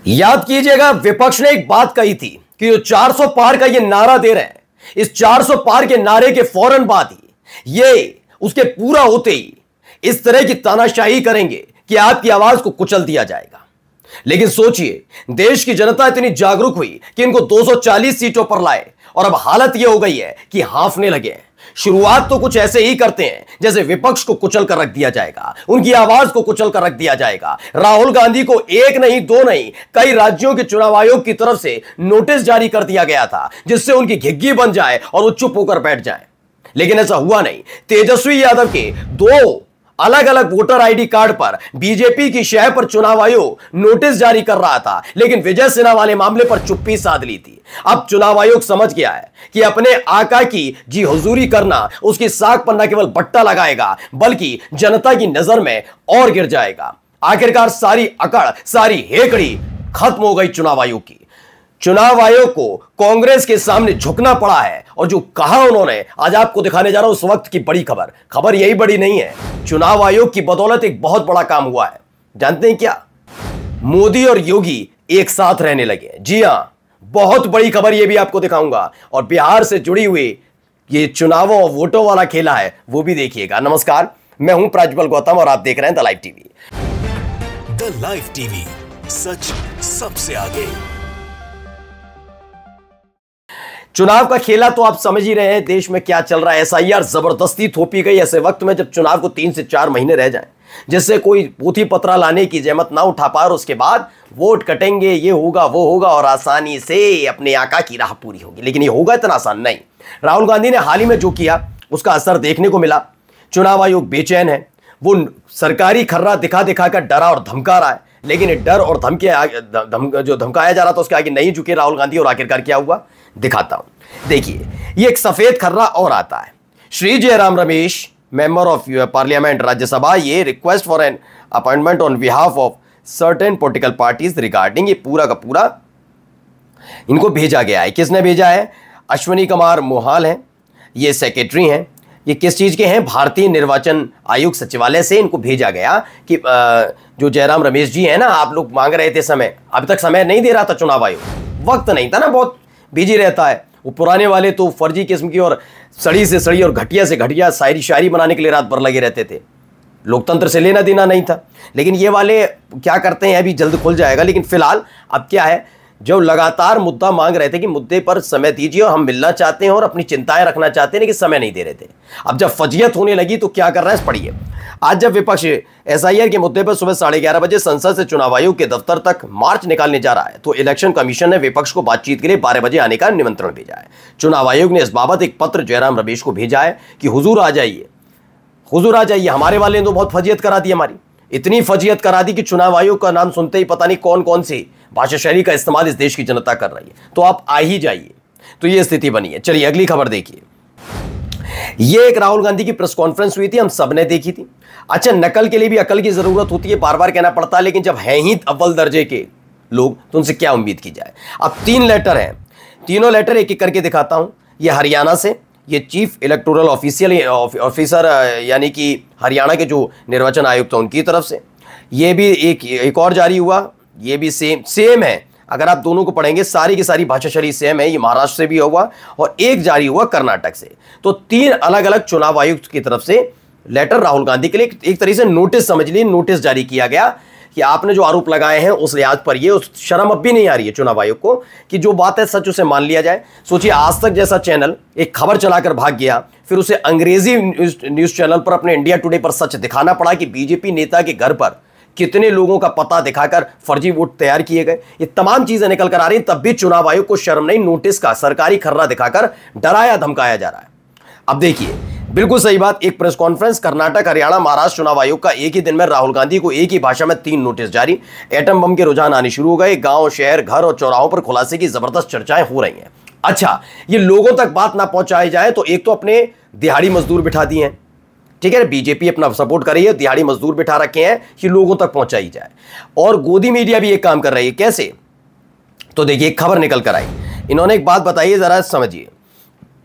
याद कीजिएगा, विपक्ष ने एक बात कही थी कि जो 400 पार का ये नारा दे रहे हैं, इस 400 पार के नारे के फौरन बाद ही ये उसके पूरा होते ही इस तरह की तानाशाही करेंगे कि आपकी आवाज को कुचल दिया जाएगा। लेकिन सोचिए, देश की जनता इतनी जागरूक हुई कि इनको 240 सीटों पर लाए और अब हालत यह हो गई है कि हांफने लगे हैं। शुरुआत तो कुछ ऐसे ही करते हैं जैसे विपक्ष को कुचल कर रख दिया जाएगा, उनकी आवाज को कुचल कर रख दिया जाएगा। राहुल गांधी को एक नहीं, दो नहीं, कई राज्यों के चुनाव आयोग की तरफ से नोटिस जारी कर दिया गया था जिससे उनकी घिग्गी बन जाए और वो चुप होकर बैठ जाए। लेकिन ऐसा हुआ नहीं। तेजस्वी यादव के दो अलग अलग वोटर आईडी कार्ड पर बीजेपी की शह पर चुनाव आयोग नोटिस जारी कर रहा था, लेकिन विजय सिन्हा वाले मामले पर चुप्पी साध ली थी। अब चुनाव आयोग समझ गया है कि अपने आका की जी हुजूरी करना उसकी साख पर न केवल बट्टा लगाएगा बल्कि जनता की नजर में और गिर जाएगा। आखिरकार सारी अकड़, सारी हेकड़ी खत्म हो गई चुनाव आयोग की। चुनाव आयोग को कांग्रेस के सामने झुकना पड़ा है और जो कहा उन्होंने, आज आपको दिखाने जा रहा हूं उस वक्त की बड़ी खबर यही बड़ी नहीं है। चुनाव आयोग की बदौलत एक बहुत बड़ा काम हुआ है। जानते हैं क्या? मोदी और योगी एक साथ रहने लगे। जी हां, बहुत बड़ी खबर यह भी आपको दिखाऊंगा और बिहार से जुड़ी हुई ये चुनावों और वोटों वाला खेला है वो भी देखिएगा। नमस्कार, मैं हूं प्राज्वल गौतम और आप देख रहे हैं the live TV. The live TV, सच सबसे आगे। चुनाव का खेला तो आप समझ ही रहे हैं, देश में क्या चल रहा है। एसआईआर जबरदस्ती थोपी गई ऐसे वक्त में जब चुनाव को 3 से 4 महीने रह जाएं, जिससे कोई पोथी पत्रा लाने की जहमत ना उठा पाए और उसके बाद वोट कटेंगे, ये होगा वो होगा और आसानी से अपने आका की राह पूरी होगी। लेकिन ये होगा इतना आसान नहीं। राहुल गांधी ने हाल ही में जो किया उसका असर देखने को मिला। चुनाव आयोग बेचैन है, वो सरकारी खर्रा दिखा दिखा कर डरा और धमका रहा है, लेकिन डर और जो धमकाया जा रहा था उसके आगे नहीं झुके राहुल गांधी। और आखिरकार क्या हुआ दिखाता हूं। देखिए, ये एक सफेद खर्रा और आता है। Shri Jairam Ramesh, member of parliament Rajya Sabha, ये request for an appointment on behalf of certain political parties regarding, ये पूरा का पूरा इनको भेजा गया है। किसने भेजा है? अश्विनी कुमार मोहाल हैं, ये सेक्रेटरी हैं। ये किस चीज के हैं? भारतीय निर्वाचन आयोग सचिवालय से इनको भेजा गया कि जो जयराम रमेश जी हैं ना, आप लोग मांग रहे थे समय, अभी तक समय नहीं दे रहा था चुनाव आयोग, वक्त नहीं था ना, बहुत बिजी रहता है वो। पुराने वाले तो फर्जी किस्म की और सड़ी से सड़ी और घटिया से घटिया शायरी बनाने के लिए रात भर लगे रहते थे। लोकतंत्र से लेना देना नहीं था। लेकिन ये वाले क्या करते हैं, अभी जल्द खुल जाएगा। लेकिन फिलहाल अब क्या है, जो लगातार मुद्दा मांग रहे थे कि मुद्दे पर समय दीजिए और हम मिलना चाहते हैं और अपनी चिंताएं रखना चाहते हैं, लेकिन समय नहीं दे रहे थे। अब जब फजियत होने लगी तो क्या कर रहा है, पढ़िए। आज जब विपक्ष एसआईआर के मुद्दे पर सुबह 11:30 बजे संसद से चुनाव आयोग के दफ्तर तक मार्च निकालने जा रहा है, तो इलेक्शन कमीशन ने विपक्ष को बातचीत के लिए 12 बजे आने का निमंत्रण भेजा है। चुनाव आयोग ने इस बाबत एक पत्र जयराम रमेश को भेजा है कि हुजूर आ जाइए, हुजूर आ जाइए। हमारे वाले ने तो बहुत फजियत करा दी, हमारी इतनी फजियत करा दी कि चुनाव आयोग का नाम सुनते ही पता नहीं कौन कौन सी भाषा शैली का इस्तेमाल इस देश की जनता कर रही है, तो आप आ ही जाइए। तो ये स्थिति बनी है। चलिए अगली खबर देखिए। ये एक राहुल गांधी की प्रेस कॉन्फ्रेंस हुई थी, हम सबने देखी थी। अच्छा, नकल के लिए भी अकल की जरूरत होती है, बार बार कहना पड़ता है, लेकिन जब हैं ही अव्वल दर्जे के लोग तो उनसे क्या उम्मीद की जाए। अब 3 लेटर हैं, तीनों लेटर एक एक करके दिखाता हूं। ये हरियाणा से, ये चीफ इलेक्टोरल ऑफिसर यानी कि हरियाणा के जो निर्वाचन आयुक्त हैं उनकी तरफ से। ये भी एक और जारी हुआ, ये भी सेम है। अगर आप दोनों को पढ़ेंगे, सारी की सारी भाषा शैली सेम है। ये महाराष्ट्र से भी हुआ और एक जारी हुआ कर्नाटक से। तो 3 अलग अलग चुनाव आयुक्त की तरफ से लेटर राहुल गांधी के लिए, एक तरीके से नोटिस समझ लीजिए, नोटिस जारी किया गया कि आपने जो आरोप लगाए हैं उस लिहाज पर ये उस शर्म अब भी नहीं आ रही है चुनाव आयोग को कि जो बात है सच उसे मान लिया जाए। सोचिए, आज तक जैसा चैनल एक खबर चलाकर भाग गया, फिर उसे अंग्रेजी न्यूज चैनल पर, अपने इंडिया टुडे पर सच दिखाना पड़ा कि बीजेपी नेता के घर पर कितने लोगों का पता दिखाकर फर्जी वोट तैयार किए गए। ये तमाम चीजें निकल कर आ रही हैं, तब भी चुनाव आयोग को शर्म नहीं, नोटिस का सरकारी खर्रा दिखाकर डराया धमकाया जा रहा है। अब देखिए, बिल्कुल सही बात। एक प्रेस कॉन्फ्रेंस, कर्नाटक, हरियाणा, महाराष्ट्र चुनाव आयोग का एक ही दिन में राहुल गांधी को एक ही भाषा में 3 नोटिस जारी। एटम बम के रुझान आने शुरू हो गए। गांव, शहर, घर और चौराहों पर खुलासे की जबरदस्त चर्चाएं हो रही हैं। अच्छा, ये लोगों तक बात ना पहुंचाई जाए तो एक तो अपने दिहाड़ी मजदूर बिठा दिए हैं, ठीक है, बीजेपी अपना सपोर्ट कर रही है, दिहाड़ी मजदूर बिठा रखे हैं कि लोगों तक पहुंचाई जाए। और गोदी मीडिया भी एक काम कर रही है। कैसे? तो देखिए, एक खबर निकल कर आई, इन्होंने एक बात बताई है, जरा समझिए।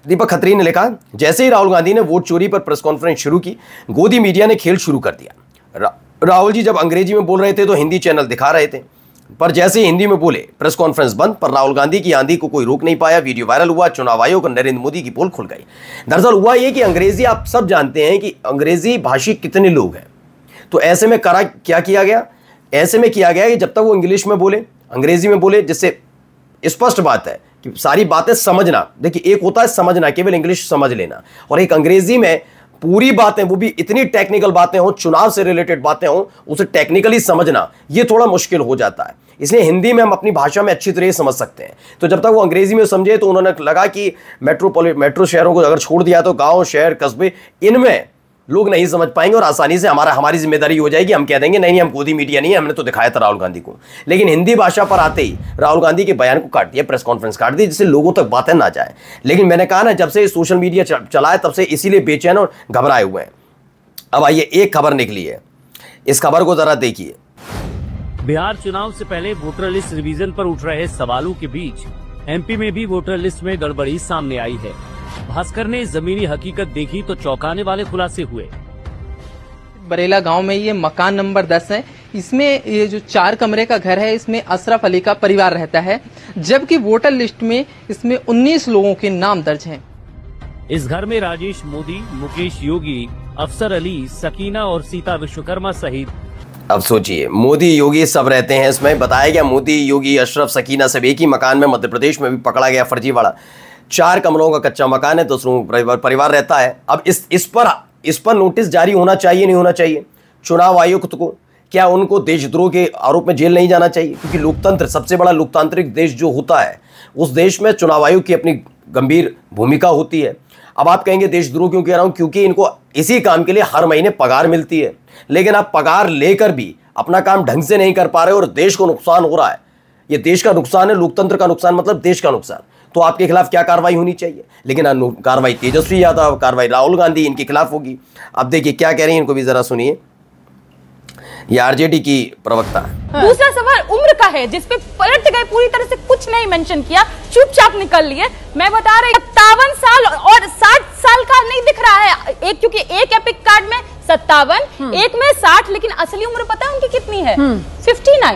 दीपक खत्री ने लिखा, जैसे ही राहुल गांधी ने वोट चोरी पर प्रेस कॉन्फ्रेंस शुरू की, गोदी मीडिया ने खेल शुरू कर दिया। राहुल जी जब अंग्रेजी में बोल रहे थे तो हिंदी चैनल दिखा रहे थे। पर जैसे ही हिंदी में बोले प्रेस कॉन्फ्रेंस बंद। पर राहुल गांधी की आंधी को कोई रोक नहीं पाया, वीडियो वायरल हुआ, चुनाव आयोग और नरेंद्र मोदी की पोल खुल गई। दरअसल हुआ यह कि अंग्रेजी, आप सब जानते हैं कि अंग्रेजी भाषी कितने लोग हैं, तो ऐसे में क्या किया गया, ऐसे में किया गया कि जब तक वो इंग्लिश में बोले, अंग्रेजी में बोले, जिससे स्पष्ट बात है कि सारी बातें समझना, देखिए एक होता है समझना, केवल इंग्लिश समझ लेना, और एक अंग्रेजी में पूरी बातें, वो भी इतनी टेक्निकल बातें हो, चुनाव से रिलेटेड बातें हो, उसे टेक्निकली समझना ये थोड़ा मुश्किल हो जाता है। इसलिए हिंदी में हम अपनी भाषा में अच्छी तरह समझ सकते हैं। तो जब तक वो अंग्रेजी में समझे तो उन्होंने लगा कि मेट्रो शहरों को अगर छोड़ दिया तो गांव, शहर, कस्बे, इनमें लोग नहीं समझ पाएंगे और आसानी से हमारी जिम्मेदारी हो जाएगी, हम कह देंगे नहीं हम गोदी मीडिया नहीं है, हमने तो दिखाया था राहुल गांधी को। लेकिन हिंदी भाषा पर आते ही राहुल गांधी के बयान को काट दिया, प्रेस कॉन्फ्रेंस काट दी, जिससे लोगों तक बातें ना जाए। लेकिन मैंने कहा ना, जब से सोशल मीडिया चला है तब से इसीलिए बेचैन और घबराए हुए हैं। अब आइए, एक खबर निकली है, इस खबर को जरा देखिए। बिहार चुनाव से पहले वोटर लिस्ट रिवीजन पर उठ रहे सवालों के बीच एमपी में भी वोटर लिस्ट में गड़बड़ी सामने आई है। भास्कर ने जमीनी हकीकत देखी तो चौंकाने वाले खुलासे हुए। बरेला गांव में ये मकान नंबर 10 है। इसमें ये जो 4 कमरे का घर है, इसमें अशरफ अली का परिवार रहता है, जबकि वोटर लिस्ट में इसमें 19 लोगों के नाम दर्ज हैं। इस घर में राजेश मोदी, मुकेश योगी, अफसर अली, सकीना और सीता विश्वकर्मा सहित, अब सोचिए, मोदी योगी सब रहते हैं इसमें। बताया गया मोदी योगी, अशरफ, सकीना सब एक ही मकान में मध्य प्रदेश में भी पकड़ा गया फर्जीवाड़ा। 4 कमरों का कच्चा मकान है, 2 परिवार रहता है। अब इस पर नोटिस जारी होना चाहिए, नहीं होना चाहिए? चुनाव आयुक्त को क्या उनको देशद्रोह के आरोप में जेल नहीं जाना चाहिए? क्योंकि लोकतंत्र, सबसे बड़ा लोकतांत्रिक देश जो होता है, उस देश में चुनाव आयोग की अपनी गंभीर भूमिका होती है। अब आप कहेंगे देशद्रोह क्यों कह रहा हूं? क्योंकि इनको इसी काम के लिए हर महीने पगार मिलती है, लेकिन आप पगार लेकर भी अपना काम ढंग से नहीं कर पा रहे और देश को नुकसान हो रहा है। ये देश का नुकसान है, लोकतंत्र का नुकसान मतलब देश का नुकसान। तो आपके खिलाफ क्या कार्रवाई होनी चाहिए? लेकिन कार्रवाई तेजस्वी यादव, कार्रवाई राहुल गांधी, इनके खिलाफ होगी। अब देखिए क्या कह रही हैं, इनको भी जरा सुनिए। ये आरजेडी की प्रवक्ता है। दूसरा सवाल उम्र का है, जिसपे पलट गए, पूरी तरह से कुछ नहीं मेंशन किया, चुपचाप निकल लिए। मैं बता रही 57 साल और 60 साल का नहीं दिख रहा है। एक, क्योंकि एक एपिक कार्ड में 57, एक में 60, लेकिन असली उम्र पता है उनकी कितनी है? 59।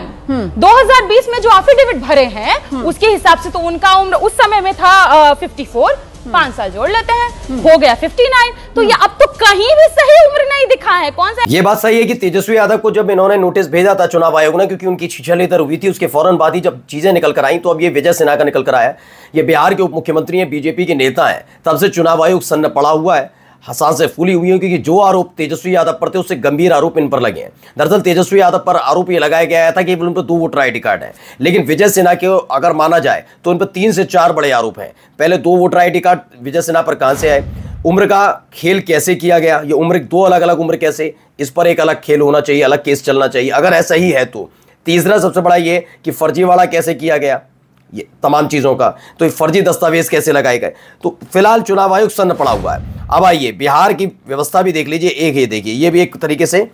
2020 में जो एफिडेविट भरे हैं उसके हिसाब से तो उनका उम्र उस समय में था 54। 5 साल जोड़ लेते हैं, हो गया 59। तो ये अब तो कहीं भी सही उम्र नहीं दिखा है। कौन सा? ये बात सही है कि तेजस्वी यादव को जब इन्होंने नोटिस भेजा था चुनाव आयोग ने, क्योंकि उनकी छिछलेतर हुई थी, उसके फौरन बाद ही जब चीजें निकल कर आई, तो अब ये विजय सिन्हा का निकल कर आया। ये बिहार के उप मुख्यमंत्री हैं, बीजेपी के नेता हैं, तब से चुनाव आयोग सन्न पड़ा हुआ है, सांसें फूली हुई है, क्योंकि जो आरोप तेजस्वी यादव पर थे उससे गंभीर आरोप इन पर लगे हैं। दरअसल तेजस्वी यादव पर आरोप ये लगाया गया था कि उन पर 2 वोटर आईडी कार्ड है, लेकिन विजय सिन्हा के अगर माना जाए तो उन पर 3 से 4 बड़े आरोप हैं। पहले 2 voter ID card Vijay Sinha पर कहां से आए? उम्र का खेल कैसे किया गया? ये उम्र, 2 अलग अलग उम्र कैसे? इस पर एक अलग खेल होना चाहिए, अलग केस चलना चाहिए अगर ऐसा ही है तो। तीसरा सबसे बड़ा ये कि फर्जीवाड़ा कैसे किया गया, ये तमाम चीजों का, तो ये फर्जी दस्तावेज कैसे लगाए गए। तो फिलहाल चुनाव आयोग सन्न पड़ा हुआ है। अब आइए बिहार की व्यवस्था भी देख लीजिए। एक ये देखिए, ये भी एक तरीके से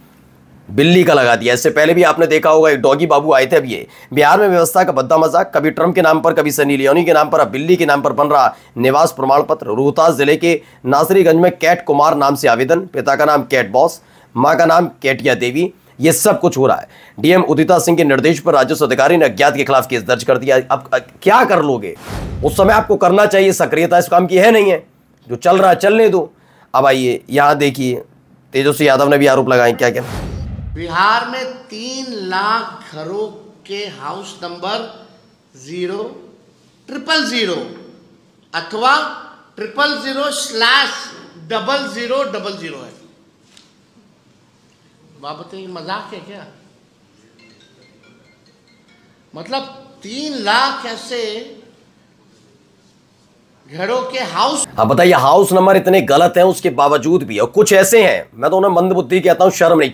बिल्ली का लगा दिया। इससे पहले भी आपने देखा होगा, एक डॉगी बाबू आए थे। अब ये बिहार में व्यवस्था का बद्दा मजाक, कभी ट्रंप के नाम पर, कभी सनी लियोनी के नाम पर, अब बिल्ली के नाम पर बन रहा निवास प्रमाण पत्र। रोहतास जिले के नासरीगंज में कैट कुमार नाम से आवेदन, पिता का नाम कैट बॉस, मां का नाम कैटिया देवी। ये सब कुछ हो रहा है। डीएम उदिता सिंह के निर्देश पर राजस्व अधिकारी ने अज्ञात के खिलाफ केस दर्ज कर दिया। अब क्या कर लोगे? उस समय आपको करना चाहिए, सक्रियता इस काम की है नहीं है, जो चल रहा है चलने दो। अब आइए यहां देखिए, तेजस्वी यादव ने भी आरोप लगाए। क्या क्या? बिहार में 3 लाख घरों के हाउस नंबर 00000 अथवा 000/0000 है। बात बताइए, मजाक है क्या? मतलब 3 लाख ऐसे घरों के हाउस। अब बताइए, हाउस नंबर इतने गलत हैं उसके बावजूद भी, और कुछ ऐसे हैं, मैं तो उन्हें मंदबुद्धि कहता हूं, शर्म नहीं,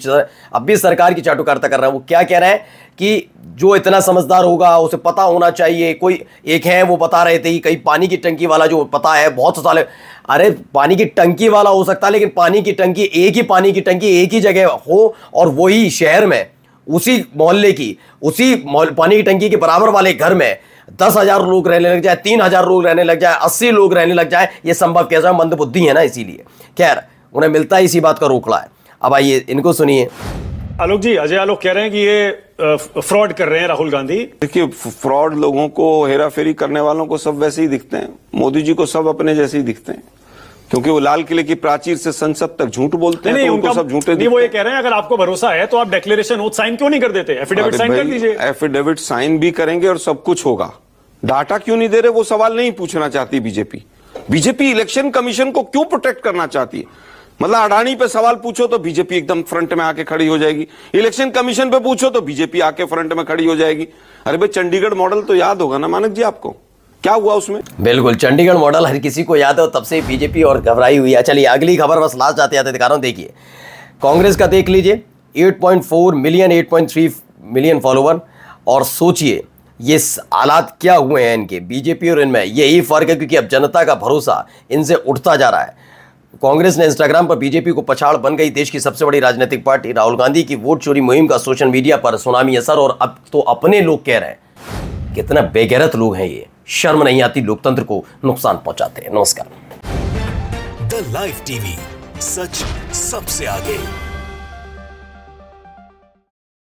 अब भी सरकार की चाटुकारिता कर रहा है। वो क्या कह रहे हैं कि जो इतना समझदार होगा उसे पता होना चाहिए। कोई एक है, वो बता रहे थे कि कहीं पानी की टंकी वाला जो पता है बहुत साल, अरे पानी की टंकी वाला हो सकता है, लेकिन पानी की टंकी, एक ही पानी की टंकी एक ही जगह हो और वही शहर में, उसी मोहल्ले की, उसी पानी की टंकी के बराबर वाले घर में 10,000 लोग रहने लग जाए, 3,000 लोग रहने लग जाए, 80 लोग रहने लग जाए, ये संभव कैसा है? मंदबुद्धि है ना, इसीलिए। खैर, उन्हें मिलता है इसी बात का रोकड़ा है। अब आइए इनको सुनिए। आलोक जी, अजय आलोक कह रहे हैं कि ये फ्रॉड कर रहे हैं राहुल गांधी। देखिए, फ्रॉड लोगों को, हेरा फेरी करने वालों को सब वैसे ही दिखते हैं। मोदी जी को सब अपने जैसे ही दिखते हैं, क्योंकि वो लाल किले की प्राचीर से संसद तक झूठ बोलते हैं। तो उनको सब झूठे नहीं, वो ये कह रहे हैं अगर आपको भरोसा है तो आप डिक्लेरेशन ओथ साइन क्यों नहीं कर देते, एफिडेविट साइन कर दीजिए। एफिडेविट साइन भी करेंगे और सब कुछ होगा। डाटा क्यों नहीं दे रहे, वो सवाल नहीं पूछना चाहती बीजेपी। बीजेपी इलेक्शन कमीशन को क्यों प्रोटेक्ट करना चाहती है? मतलब अडानी पे सवाल पूछो तो बीजेपी एकदम फ्रंट में आके खड़ी हो जाएगी, इलेक्शन कमीशन पे पूछो तो बीजेपी आके फ्रंट में खड़ी हो जाएगी। अरे भाई, चंडीगढ़ मॉडल तो याद होगा ना मानक जी आपको, क्या हुआ उसमें? बिल्कुल, चंडीगढ़ मॉडल हर किसी को याद है, और तब से बीजेपी और घबराई हुई है। चलिए अगली खबर बस लास्ट जाते जाते दिखा रहा हूं। देखिए कांग्रेस का देख लीजिए, 8.4 मिलियन 8.3 मिलियन फॉलोवर, और सोचिए ये हालात क्या हुए हैं इनके, बीजेपी और इनमें यही फर्क है, क्योंकि अब जनता का भरोसा इनसे उठता जा रहा है। कांग्रेस ने इंस्टाग्राम पर बीजेपी को पछाड़, बन गई देश की सबसे बड़ी राजनीतिक पार्टी। राहुल गांधी की वोट चोरी मुहिम का सोशल मीडिया पर सुनामी असर, और अब तो अपने लोग कह रहे हैं। कितना बेगैरत लोग हैं ये, शर्म नहीं आती, लोकतंत्र को नुकसान पहुंचाते हैं। नमस्कार। द लाइव टीवी, सच सबसे आगे।